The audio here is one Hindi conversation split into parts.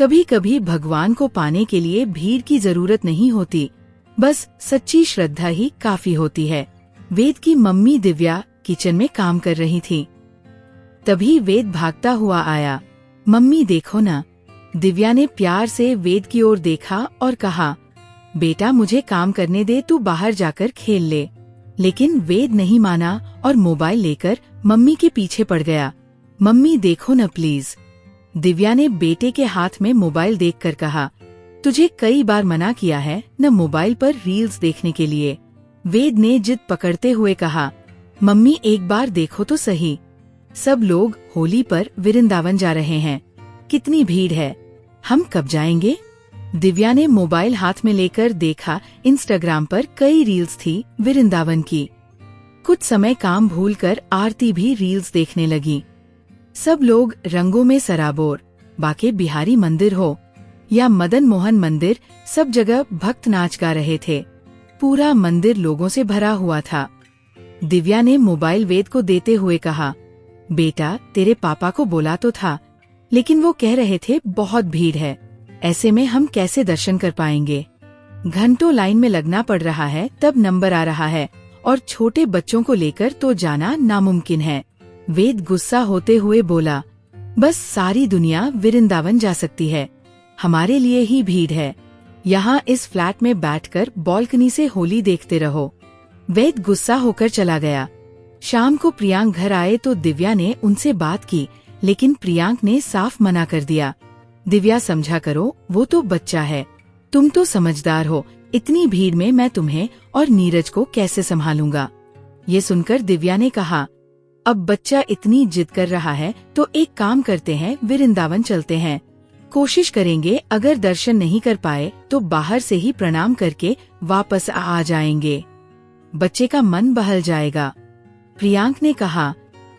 कभी कभी भगवान को पाने के लिए भीड़ की जरूरत नहीं होती, बस सच्ची श्रद्धा ही काफी होती है। वेद की मम्मी दिव्या किचन में काम कर रही थी। तभी वेद भागता हुआ आया। मम्मी देखो ना। दिव्या ने प्यार से वेद की ओर देखा और कहा, बेटा मुझे काम करने दे, तू बाहर जाकर खेल ले। लेकिन वेद नहीं माना और मोबाइल लेकर मम्मी के पीछे पड़ गया। मम्मी देखो न प्लीज। दिव्या ने बेटे के हाथ में मोबाइल देखकर कहा, तुझे कई बार मना किया है न मोबाइल पर रील्स देखने के लिए। वेद ने जिद पकड़ते हुए कहा, मम्मी एक बार देखो तो सही। सब लोग होली पर वृंदावन जा रहे हैं, कितनी भीड़ है, हम कब जाएंगे? दिव्या ने मोबाइल हाथ में लेकर देखा। इंस्टाग्राम पर कई रील्स थी वृंदावन की। कुछ समय काम भूलकर आरती भी रील्स देखने लगी। सब लोग रंगों में सराबोर, बाके बिहारी मंदिर हो या मदन मोहन मंदिर, सब जगह भक्त नाच गा रहे थे। पूरा मंदिर लोगों से भरा हुआ था। दिव्या ने मोबाइल वेद को देते हुए कहा, बेटा तेरे पापा को बोला तो था, लेकिन वो कह रहे थे बहुत भीड़ है, ऐसे में हम कैसे दर्शन कर पाएंगे? घंटों लाइन में लगना पड़ रहा है, तब नंबर आ रहा है, और छोटे बच्चों को लेकर तो जाना नामुमकिन है। वेद गुस्सा होते हुए बोला, बस सारी दुनिया वृंदावन जा सकती है, हमारे लिए ही भीड़ है। यहाँ इस फ्लैट में बैठकर बालकनी से होली देखते रहो। वेद गुस्सा होकर चला गया। शाम को प्रियांक घर आए तो दिव्या ने उनसे बात की, लेकिन प्रियांक ने साफ मना कर दिया। दिव्या समझा करो, वो तो बच्चा है, तुम तो समझदार हो, इतनी भीड़ में मैं तुम्हें और नीरज को कैसे संभालूंगा? ये सुनकर दिव्या ने कहा, अब बच्चा इतनी जिद कर रहा है तो एक काम करते हैं, वृंदावन चलते हैं। कोशिश करेंगे, अगर दर्शन नहीं कर पाए तो बाहर से ही प्रणाम करके वापस आ जाएंगे, बच्चे का मन बहल जाएगा। प्रियांक ने कहा,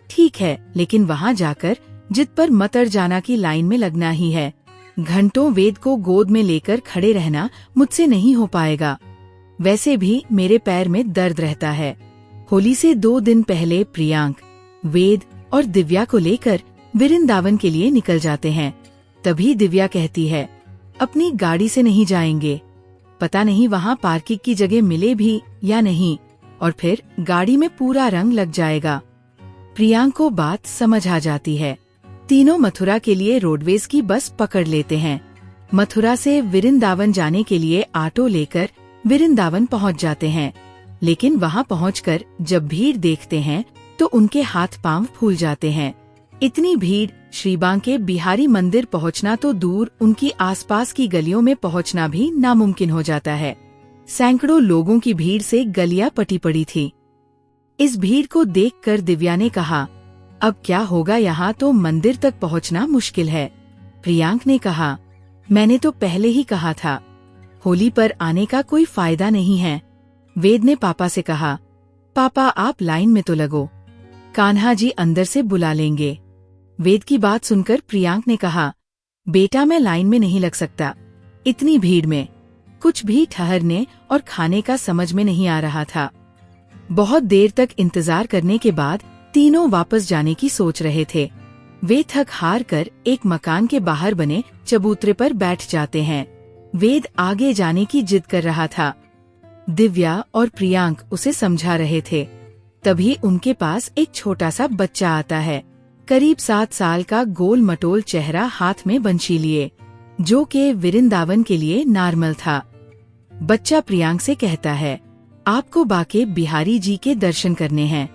ठीक है, लेकिन वहाँ जाकर जिद पर मत अड़ जाना की लाइन में लगना ही है। घंटों वेद को गोद में लेकर खड़े रहना मुझसे नहीं हो पाएगा। वैसे भी मेरे पैर में दर्द रहता है। होली से 2 दिन पहले प्रियांक, वेद और दिव्या को लेकर वृंदावन के लिए निकल जाते हैं। तभी दिव्या कहती है, अपनी गाड़ी से नहीं जाएंगे, पता नहीं वहाँ पार्किंग की जगह मिले भी या नहीं, और फिर गाड़ी में पूरा रंग लग जाएगा। प्रियांक को बात समझ आ जाती है। तीनों मथुरा के लिए रोडवेज की बस पकड़ लेते हैं। मथुरा से वृंदावन जाने के लिए ऑटो लेकर वृंदावन पहुंच जाते हैं, लेकिन वहां पहुंचकर जब भीड़ देखते हैं तो उनके हाथ पांव फूल जाते हैं। इतनी भीड़, श्री बांके बिहारी मंदिर पहुंचना तो दूर, उनकी आसपास की गलियों में पहुंचना भी नामुमकिन हो जाता है। सैकड़ों लोगों की भीड़ से गलियां पटी पड़ी थी। इस भीड़ को देखकर दिव्या ने कहा, अब क्या होगा, यहाँ तो मंदिर तक पहुँचना मुश्किल है। प्रियांक ने कहा, मैंने तो पहले ही कहा था, होली पर आने का कोई फायदा नहीं है। वेद ने पापा से कहा, पापा आप लाइन में तो लगो, कान्हा जी अंदर से बुला लेंगे। वेद की बात सुनकर प्रियांक ने कहा, बेटा मैं लाइन में नहीं लग सकता, इतनी भीड़ में। कुछ भी ठहरने और खाने का समझ में नहीं आ रहा था। बहुत देर तक इंतजार करने के बाद तीनों वापस जाने की सोच रहे थे। वे थक हार कर एक मकान के बाहर बने चबूतरे पर बैठ जाते हैं। वेद आगे जाने की जिद कर रहा था। दिव्या और प्रियांक उसे समझा रहे थे। तभी उनके पास एक छोटा सा बच्चा आता है, करीब 7 साल का, गोल मटोल चेहरा, हाथ में बंशी लिए, जो कि वृंदावन के लिए नॉर्मल था। बच्चा प्रियांक से कहता है, आपको बाके बिहारी जी के दर्शन करने हैं।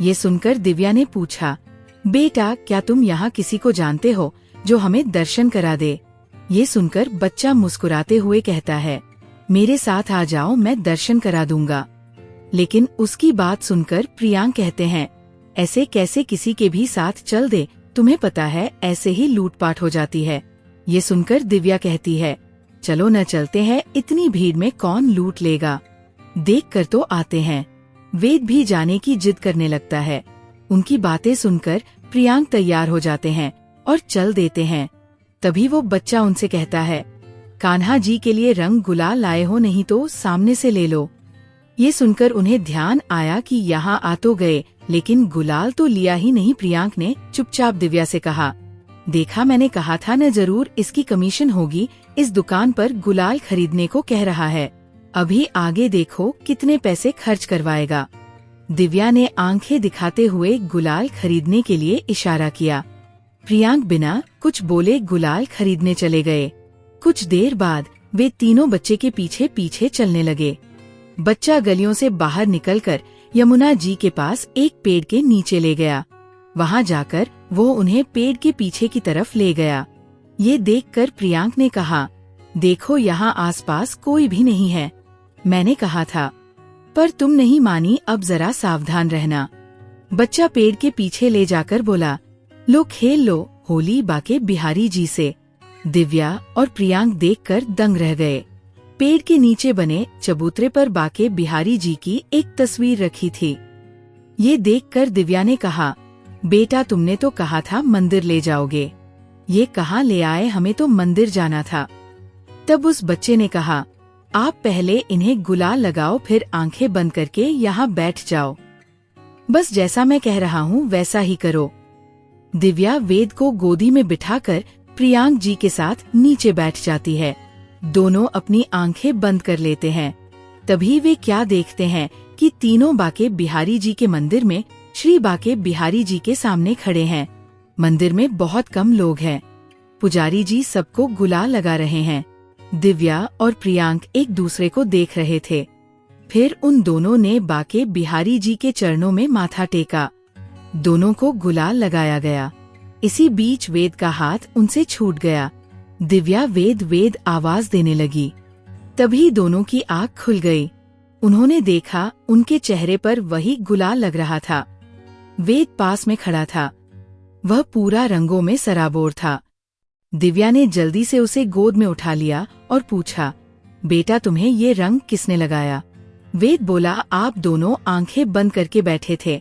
ये सुनकर दिव्या ने पूछा, बेटा क्या तुम यहाँ किसी को जानते हो जो हमें दर्शन करा दे? ये सुनकर बच्चा मुस्कुराते हुए कहता है, मेरे साथ आ जाओ, मैं दर्शन करा दूंगा। लेकिन उसकी बात सुनकर प्रियांक कहते हैं, ऐसे कैसे किसी के भी साथ चल दे, तुम्हें पता है ऐसे ही लूटपाट हो जाती है। ये सुनकर दिव्या कहती है, चलो न चलते हैं, इतनी भीड़ में कौन लूट लेगा, देख कर तो आते हैं। वेद भी जाने की जिद करने लगता है। उनकी बातें सुनकर प्रियांक तैयार हो जाते हैं और चल देते हैं। तभी वो बच्चा उनसे कहता है, कान्हा जी के लिए रंग गुलाल लाए हो, नहीं तो सामने से ले लो। ये सुनकर उन्हें ध्यान आया कि यहाँ आ तो गए, लेकिन गुलाल तो लिया ही नहीं। प्रियांक ने चुपचाप दिव्या से कहा, देखा, मैंने कहा था न, जरूर इसकी कमीशन होगी। इस दुकान पर गुलाल खरीदने को कह रहा है। अभी आगे देखो कितने पैसे खर्च करवाएगा। दिव्या ने आंखें दिखाते हुए गुलाल खरीदने के लिए इशारा किया। प्रियांक बिना कुछ बोले गुलाल खरीदने चले गए। कुछ देर बाद वे तीनों बच्चे के पीछे पीछे चलने लगे। बच्चा गलियों से बाहर निकलकर यमुना जी के पास एक पेड़ के नीचे ले गया। वहां जाकर वो उन्हें पेड़ के पीछे की तरफ ले गया। ये देखकर प्रियांक ने कहा, देखो यहाँ आसपास कोई भी नहीं है। मैंने कहा था, पर तुम नहीं मानी। अब जरा सावधान रहना। बच्चा पेड़ के पीछे ले जाकर बोला, लो खेल लो होली बाके बिहारी जी से। दिव्या और प्रियांक देखकर दंग रह गए। पेड़ के नीचे बने चबूतरे पर बाके बिहारी जी की एक तस्वीर रखी थी। ये देखकर दिव्या ने कहा, बेटा तुमने तो कहा था मंदिर ले जाओगे, ये कहाँ ले आए, हमें तो मंदिर जाना था। तब उस बच्चे ने कहा, आप पहले इन्हें गुलाल लगाओ, फिर आंखें बंद करके यहाँ बैठ जाओ। बस जैसा मैं कह रहा हूँ वैसा ही करो। दिव्या वेद को गोदी में बिठाकर प्रियांक जी के साथ नीचे बैठ जाती है। दोनों अपनी आंखें बंद कर लेते हैं। तभी वे क्या देखते हैं कि तीनों बाके बिहारी जी के मंदिर में श्री बाके बिहारी जी के सामने खड़े हैं। मंदिर में बहुत कम लोग हैं। पुजारी जी सबको गुलाल लगा रहे हैं। दिव्या और प्रियांक एक दूसरे को देख रहे थे। फिर उन दोनों ने बाके बिहारी जी के चरणों में माथा टेका। दोनों को गुलाल लगाया गया। इसी बीच वेद का हाथ उनसे छूट गया। दिव्या वेद वेद आवाज देने लगी। तभी दोनों की आँख खुल गई। उन्होंने देखा उनके चेहरे पर वही गुलाल लग रहा था। वेद पास में खड़ा था। वह पूरा रंगों में सराबोर था। दिव्या ने जल्दी से उसे गोद में उठा लिया और पूछा, बेटा तुम्हें ये रंग किसने लगाया? वेद बोला, आप दोनों आंखें बंद करके बैठे थे।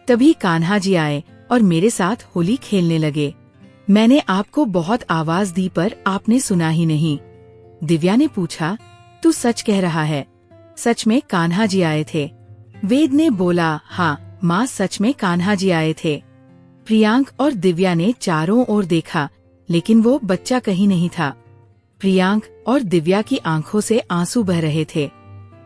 तभी कान्हा जी आए और मेरे साथ होली खेलने लगे। मैंने आपको बहुत आवाज दी पर आपने सुना ही नहीं। दिव्या ने पूछा, तू सच कह रहा है? सच में कान्हा जी आए थे। वेद ने बोला, हाँ माँ, सच में कान्हा जी आए थे। प्रियांक और दिव्या ने चारों ओर देखा, लेकिन वो बच्चा कहीं नहीं था। प्रियांक और दिव्या की आंखों से आंसू बह रहे थे।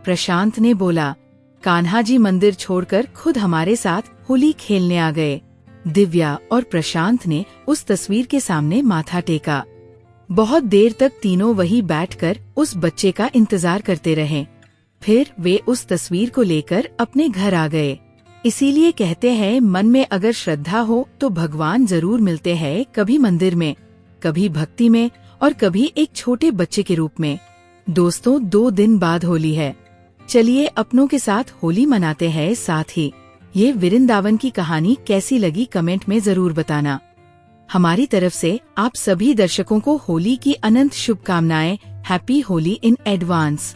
प्रशांत ने बोला, कान्हा जी मंदिर छोड़कर खुद हमारे साथ होली खेलने आ गए। दिव्या और प्रशांत ने उस तस्वीर के सामने माथा टेका। बहुत देर तक तीनों वहीं बैठकर उस बच्चे का इंतजार करते रहे। फिर वे उस तस्वीर को लेकर अपने घर आ गए। इसीलिए कहते हैं, मन में अगर श्रद्धा हो तो भगवान जरूर मिलते हैं, कभी मंदिर में, कभी भक्ति में और कभी एक छोटे बच्चे के रूप में। दोस्तों, 2 दिन बाद होली है। चलिए अपनों के साथ होली मनाते हैं। साथ ही ये वृंदावन की कहानी कैसी लगी कमेंट में जरूर बताना। हमारी तरफ से आप सभी दर्शकों को होली की अनंत शुभकामनाएं। Happy Holi in advance.